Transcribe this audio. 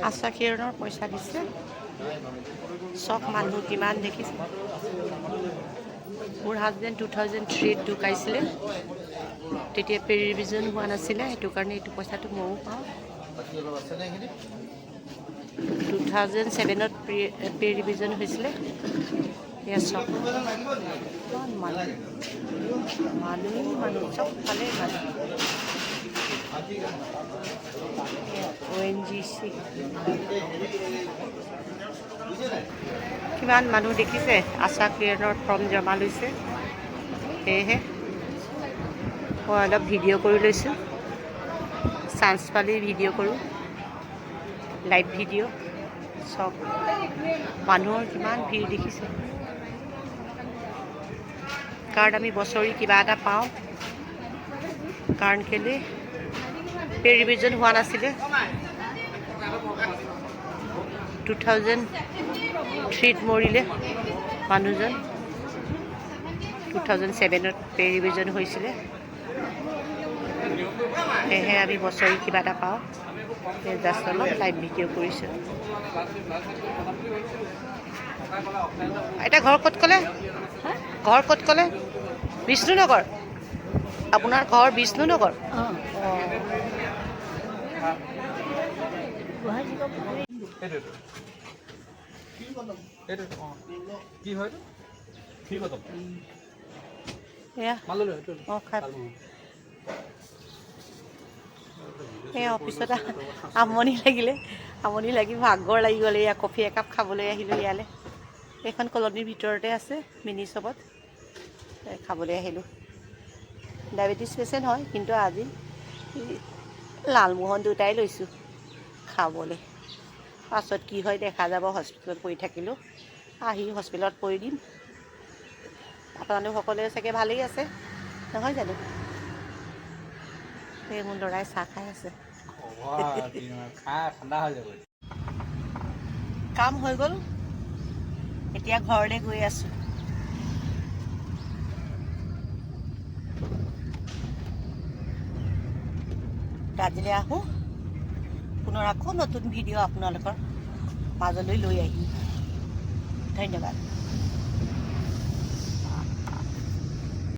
আশা কিৰণৰ পইচা দিছে চব মানুহ কিমান দেখিছে মোৰ হাজবেণ্ড 2003 ঢুকাইছিলে তেতিয়া পে ৰিভিজন হোৱা নাছিলে সেইটো কাৰণে এইটো পইচাটো ময়ো পাওঁ 2007ত পে ৰিভিজন হৈছিলে এয়া চব মানুহ চব ফালে মানুহ ONGC কিমান মানুহ দেখিছে আশা কিৰণৰ ফৰ্ম জমা লৈছে সেয়েহে মই অলপ ভিডিঅ' কৰি লৈছোঁ চান্স পালি ভিডিঅ' কৰোঁ লাইভ ভিডিঅ' চব মানুহৰ কিমান ভিৰ দেখিছে কাৰণ আমি বছৰি কিবা এটা পাওঁ কাৰণ কেলৈ পে ৰিভিজন হোৱা নাছিলে 2003ত মৰিলে মানুহজন 2007ত পে ৰিভিজন হৈছিলে সেয়েহে আমি বছৰি কিবা এটা পাওঁ জাষ্ট অলপ লাইভ ভিডিঅ' কৰিছোঁ এতিয়া ঘৰ ক'ত ক'লে বিষ্ণুনগৰ আপোনাৰ ঘৰ বিষ্ণুনগৰ অফিচত আমনি লাগি ভাগৰ লাগি গ'লে এয়া কফি একাপ খাবলৈ আহিলোঁ ইয়ালৈ এইখন কলনীৰ ভিতৰতে আছে মিনি শ্বপত খাবলৈ আহিলোঁ ডায়েবেটিছ পেচেণ্ট হয় কিন্তু আজি লালমোহন দুটাই লৈছোঁ খাবলৈ পাছত কি হয় দেখা যাব হস্পিটেলত পৰি থাকিলোঁ আহি হস্পিটেলত পৰি দিম আপোনালোক সকলোৱে চাগে ভালেই আছে নহয় জানো এই মোৰ ল'ৰাই চাহ খাই আছে কাম হৈ গ'ল এতিয়া ঘৰলৈ গৈ আছোঁ আজিলৈ আহোঁ পুনৰ আকৌ নতুন ভিডিঅ' আপোনালোকৰ মাজলৈ লৈ আহিম ধন্যবাদ